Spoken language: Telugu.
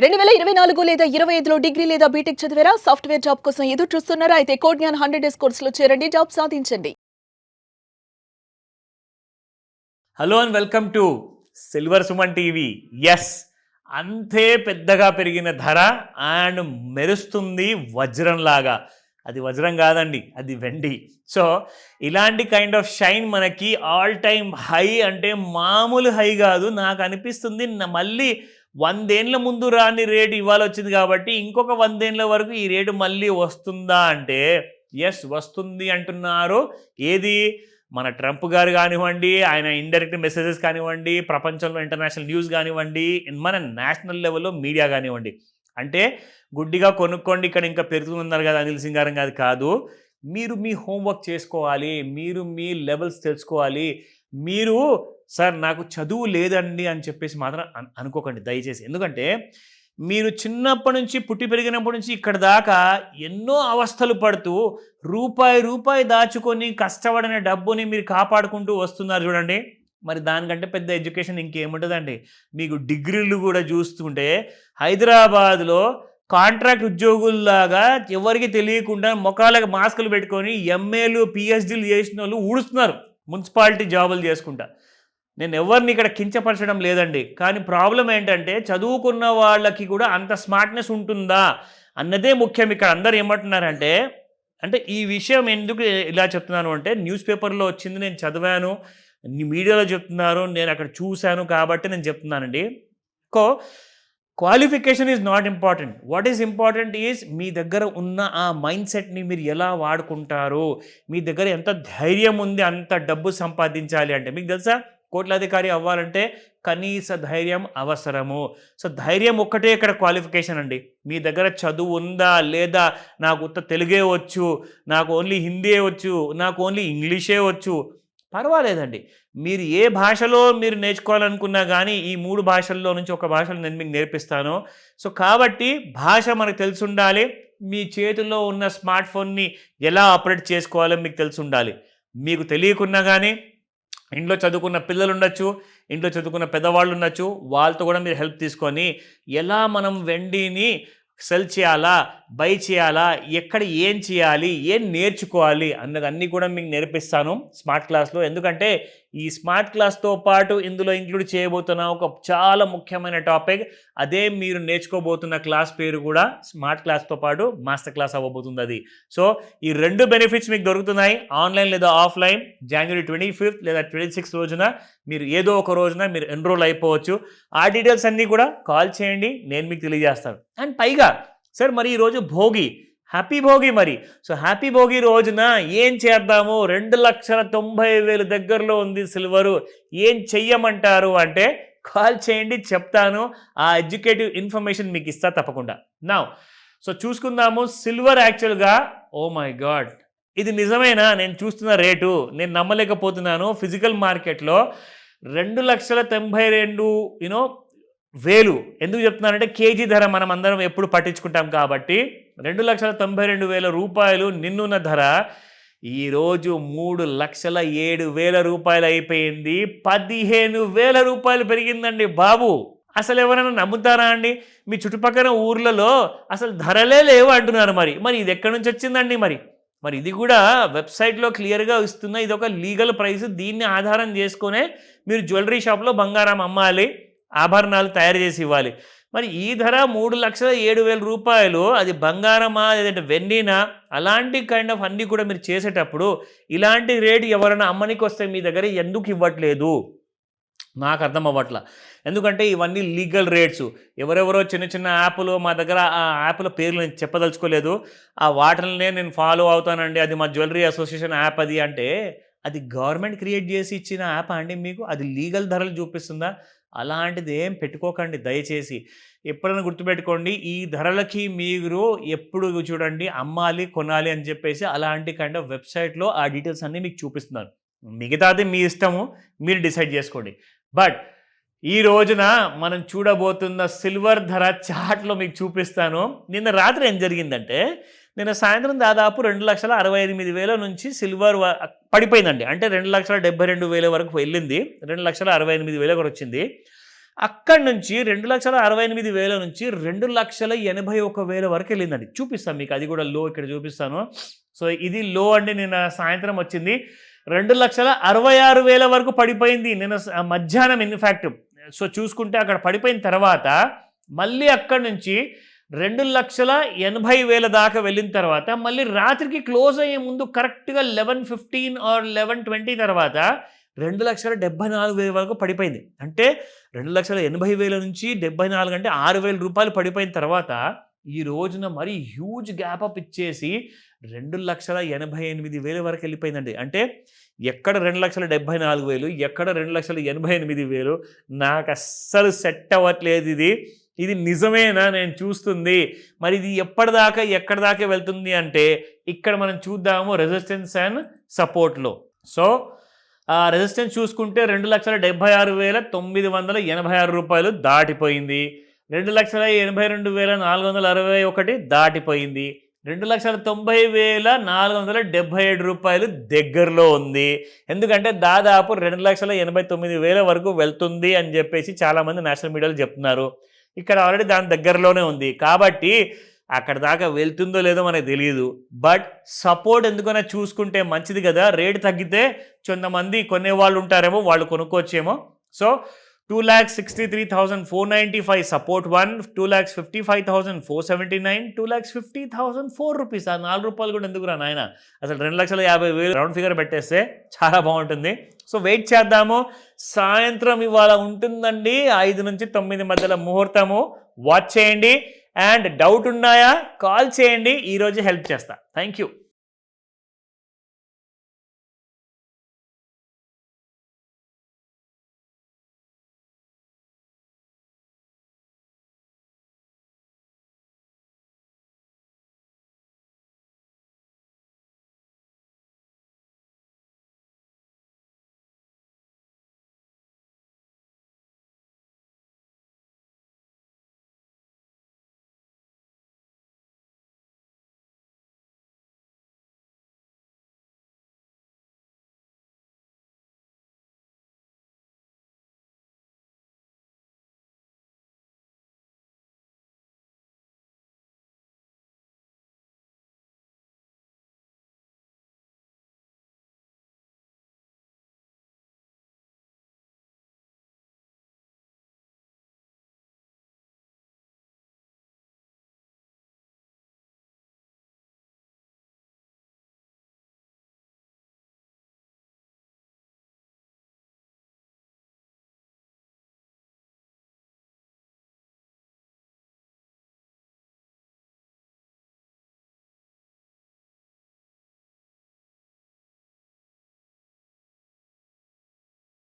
2024 లేదా 25లో డిగ్రీ లేదా బీటెక్ చదివారా? సాఫ్ట్‌వేర్ జాబ్ కోసం ఎదురు చూస్తున్నారా? అయితే కోడ్ జ్ఞాన్ 100 డేస్ కోర్సులో చేరండి. జాబ్ సాధించండి. Hello and welcome to silver Suman TV. Yes, అంతే పెద్దగా పెరిగిన ధర అండ్ మెరుస్తుంది వజ్రంలాగా. అది వజ్రం కాదండి, అది వెండి. సో ఇలాంటి కైండ్ ఆఫ్ షైన్ మనకి ఆల్ టైమ్ హై అంటే మామూలు హై కాదు. నాకు అనిపిస్తుంది మళ్ళీ 100 ఏళ్ల ముందు రాని రేటు ఇవాళ వచ్చింది కాబట్టి ఇంకొక 100 ఏళ్ల వరకు ఈ రేటు మళ్ళీ వస్తుందా అంటే ఎస్ వస్తుంది అంటున్నారు. ఏది మన ట్రంప్ గారు కానివ్వండి, ఆయన ఇండైరెక్ట్ మెసేజెస్ కానివ్వండి, ప్రపంచంలో ఇంటర్నేషనల్ న్యూస్ కానివ్వండి, మన నేషనల్ లెవెల్లో మీడియా కానివ్వండి. అంటే గుడ్డిగా కొనుక్కోండి ఇక్కడ ఇంకా పెరుగుతున్నారు కదా అనిల్ సింగారం గారు కాదు. మీరు మీ హోంవర్క్ చేసుకోవాలి, మీరు మీ లెవెల్స్ తెలుసుకోవాలి. మీరు సార్ నాకు చదువు లేదండి అని చెప్పేసి మాత్రం అనుకోకండి దయచేసి. ఎందుకంటే మీరు చిన్నప్పటి నుంచి పుట్టి పెరిగినప్పటి నుంచి ఇక్కడ దాకా ఎన్నో అవస్థలు పడుతూ రూపాయి రూపాయి దాచుకొని కష్టపడిన డబ్బుని మీరు కాపాడుకుంటూ వస్తున్నారు చూడండి. మరి దానికంటే పెద్ద ఎడ్యుకేషన్ ఇంకేముంటుందండి. మీకు డిగ్రీలు కూడా చూస్తుంటే హైదరాబాద్లో కాంట్రాక్ట్ ఉద్యోగుల్లాగా ఎవరికి తెలియకుండా ముఖాలకు మాస్కులు పెట్టుకొని ఎంఏలు పిహెచ్డీలు చేసిన వాళ్ళు ఊడుస్తున్నారు మున్సిపాలిటీ జాబులు చేసుకుంటా. నేను ఎవరిని ఇక్కడ కించపరచడం లేదండి, కానీ ప్రాబ్లం ఏంటంటే చదువుకున్న వాళ్ళకి కూడా అంత స్మార్ట్నెస్ ఉంటుందా అన్నదే ముఖ్యం. ఇక్కడ అందరు ఏమంటున్నారంటే, అంటే ఈ విషయం ఎందుకు ఇలా చెప్తున్నాను అంటే న్యూస్ పేపర్లో వచ్చింది, నేను చదివాను, మీడియాలో చెప్తున్నారు, నేను అక్కడ చూశాను కాబట్టి నేను చెప్తున్నానండి. Qualification is not important. What is important is మీ దగ్గర ఉన్న ఆ మైండ్ సెట్ని మీరు ఎలా వాడుకుంటారు. మీ దగ్గర ఎంత ధైర్యం ఉంది అంత డబ్బు సంపాదించాలి అంటే. మీకు తెలుసా, కోట్లాధికారి అవ్వాలంటే కనీస ధైర్యం అవసరము. సో ధైర్యం ఒక్కటే ఇక్కడ క్వాలిఫికేషన్ అండి. మీ దగ్గర చదువు ఉందా లేదా, నాకు ఉత్త తెలుగే వచ్చు, నాకు ఓన్లీ హిందీ వచ్చు, నాకు ఓన్లీ ఇంగ్లీషే వచ్చు, పర్వాలేదండి. మీరు ఏ భాషలో మీరు నేర్చుకోవాలనుకున్నా కానీ ఈ 3 భాషల్లో నుంచి ఒక భాషలో నేను మీకు నేర్పిస్తాను. సో కాబట్టి భాష మనకు తెలిసి ఉండాలి. మీ చేతుల్లో ఉన్న స్మార్ట్ ఫోన్ని ఎలా ఆపరేట్ చేసుకోవాలో మీకు తెలిసి ఉండాలి. మీకు తెలియకున్నా కానీ ఇంట్లో చదువుకున్న పిల్లలు ఉండొచ్చు, ఇంట్లో చదువుకున్న పెద్దవాళ్ళు ఉండొచ్చు, వాళ్ళతో కూడా మీరు హెల్ప్ తీసుకొని ఎలా మనం వెండిని సెల్ చేయాలా, బై చేయాలా, ఎక్కడ ఏం చేయాలి, ఏం నేర్చుకోవాలి అన్నది అన్నీ కూడా మీకు నేర్పిస్తాను స్మార్ట్ క్లాస్లో. ఎందుకంటే ఈ స్మార్ట్ క్లాస్తో పాటు ఇందులో ఇంక్లూడ్ చేయబోతున్న ఒక చాలా ముఖ్యమైన టాపిక్, అదే మీరు నేర్చుకోబోతున్న క్లాస్ పేరు కూడా స్మార్ట్ క్లాస్తో పాటు మాస్టర్ క్లాస్ అవ్వబోతుంది అది. సో ఈ 2 బెనిఫిట్స్ మీకు దొరుకుతున్నాయి, ఆన్లైన్ లేదా ఆఫ్లైన్. జనవరి 25 లేదా 26 రోజున మీరు ఏదో ఒక రోజున మీరు ఎన్రోల్ అయిపోవచ్చు. ఆ డీటెయిల్స్ అన్నీ కూడా కాల్ చేయండి, నేను మీకు తెలియజేస్తాను. అండ్ పైగా సార్ మరి ఈరోజు భోగి, హ్యాపీ భోగి. మరి సో హ్యాపీ భోగి రోజున ఏం చేద్దాము, 2,90,000 దగ్గరలో ఉంది సిల్వరు, ఏం చెయ్యమంటారు అంటే కాల్ చేయండి, చెప్తాను. ఆ ఎడ్యుకేటివ్ ఇన్ఫర్మేషన్ మీకు ఇస్తా తప్పకుండా. నా సో చూసుకుందాము సిల్వర్. యాక్చువల్గా ఓ మై గాడ్, ఇది నిజమేనా? నేను చూస్తున్న రేటు నేను నమ్మలేకపోతున్నాను. ఫిజికల్ మార్కెట్లో 2,92,000 ఎందుకు చెప్తున్నానంటే కేజీ ధర మనం అందరం ఎప్పుడు పట్టించుకుంటాం కాబట్టి 2,92,000 రూపాయలు నిన్నున్న ధర ఈరోజు 3,07,000 రూపాయలు అయిపోయింది. 15,000 రూపాయలు పెరిగిందండి బాబు. అసలు ఎవరైనా నమ్ముతారా అండి? మీ చుట్టుపక్కల ఊర్లలో అసలు ధరలే లేవు అంటున్నారు. మరి ఇది ఎక్కడి నుంచి వచ్చిందండి? మరి ఇది కూడా వెబ్సైట్లో క్లియర్గా ఇస్తున్న ఇది ఒక లీగల్ ప్రైస్. దీన్ని ఆధారం చేసుకునే మీరు జ్యువెలరీ షాప్లో బంగారం అమ్మాలి, ఆభరణాలు తయారు చేసి ఇవ్వాలి. మరి ఈ ధర 3,07,000 రూపాయలు, అది బంగారమా లేదంటే వెండినా, అలాంటి కైండ్ ఆఫ్ అన్నీ కూడా మీరు చేసేటప్పుడు ఇలాంటి రేటు ఎవరైనా అమ్మనికి వస్తే మీ దగ్గర ఎందుకు ఇవ్వట్లేదు నాకు అర్థం అవ్వట్లా. ఎందుకంటే ఇవన్నీ లీగల్ రేట్స్. ఎవరెవరో చిన్న చిన్న యాప్లు, మా దగ్గర ఆ యాప్ల పేర్లు నేను చెప్పదలుచుకోలేదు, ఆ వాటినే నేను ఫాలో అవుతానండి, అది మా జ్యువెలరీ అసోసియేషన్ యాప్ అది అంటే, అది గవర్నమెంట్ క్రియేట్ చేసి ఇచ్చిన యాప్ అండి మీకు? అది లీగల్ ధరలు చూపిస్తుందా? అలాంటిది ఏం పెట్టుకోకండి దయచేసి. ఎప్పుడైనా గుర్తుపెట్టుకోండి, ఈ ధరలకి మీరు ఎప్పుడు చూడండి అమ్మాలి కొనాలి అని చెప్పేసి అలాంటి కైండ్ ఆఫ్ వెబ్సైట్లో ఆ డీటెయిల్స్ అన్నీ మీకు చూపిస్తున్నాను. మిగతాది మీ ఇష్టము, మీరు డిసైడ్ చేసుకోండి. బట్ ఈ రోజున మనం చూడబోతున్న సిల్వర్ ధర చార్ట్లో మీకు చూపిస్తాను. నిన్న రాత్రి ఏం జరిగిందంటే, నిన్న సాయంత్రం దాదాపు 2,68,000 నుంచి సిల్వర్ పడిపోయిందండి. అంటే 2,72,000 వరకు వెళ్ళింది, 2,68,000 వరకు వచ్చింది. అక్కడి నుంచి 2,68,000 నుంచి 2,81,000 వరకు వెళ్ళిందండి. చూపిస్తాను మీకు, అది కూడా లో ఇక్కడ చూపిస్తాను. సో ఇది లో అండి. నిన్న సాయంత్రం వచ్చింది 2,66,000 వరకు పడిపోయింది నిన్న మధ్యాహ్నం ఇన్ఫ్యాక్ట్. సో చూసుకుంటే అక్కడ పడిపోయిన తర్వాత మళ్ళీ అక్కడి నుంచి 2,80,000 దాకా వెళ్ళిన తర్వాత మళ్ళీ రాత్రికి క్లోజ్ అయ్యే ముందు కరెక్ట్గా 11:15 ఆర్ 11:20 తర్వాత 2,74,000 వరకు పడిపోయింది. అంటే 2,80,000 నుంచి 74 అంటే 6,000 రూపాయలు పడిపోయిన తర్వాత ఈ రోజున మరీ హ్యూజ్ గ్యాప్ అప్ ఇచ్చేసి 2,88,000 వరకు వెళ్ళిపోయిందండి. అంటే ఎక్కడ 2,74,000, ఎక్కడ 2,88,000, నాకు అస్సలు సెట్ అవ్వట్లేదు. ఇది నిజమేనా నేను చూస్తుంది? మరి ఇది ఎప్పటిదాకా ఎక్కడి దాకా వెళ్తుంది అంటే ఇక్కడ మనం చూద్దాము రెసిస్టెన్స్ అండ్ సపోర్ట్లో. సో ఆ రెసిస్టెన్స్ చూసుకుంటే 2,76,986 రూపాయలు దాటిపోయింది. 2,82,461 దాటిపోయింది. 2,90,477 రూపాయలు దగ్గరలో ఉంది. ఎందుకంటే దాదాపు 2,89,000 వరకు వెళ్తుంది అని చెప్పేసి చాలామంది నేషనల్ మీడియాలో చెప్తున్నారు. ఇక్కడ ఆల్రెడీ దాని దగ్గరలోనే ఉంది కాబట్టి అక్కడ దాకా వెళ్తుందో లేదో మనకు తెలియదు. బట్ సపోర్ట్ ఎందుకన్నా చూసుకుంటే మంచిది కదా. రేటు తగ్గితే కొంతమంది కొనేవాళ్ళు ఉంటారేమో, వాళ్ళు కొనుక్కోవచ్చేమో. So 2,63,495 support 1, 2,55,479, 2,50,004 rupees. ఆ 4 రూపాయలు కూడా ఎందుకు రా నాయన, అసలు 2,50,000 రౌండ్ ఫిగర్ పెట్టేస్తే చాలా బాగుంటుంది. సో వెయిట్ చేద్దాము. సాయంత్రం ఇవాళ ఉంటుందండి 5 నుంచి 9 మధ్యలో ముహూర్తము. వాచ్ చేయండి. అండ్ డౌట్ ఉన్నాయా కాల్ చేయండి, ఈరోజు హెల్ప్ చేస్తా. Thank you.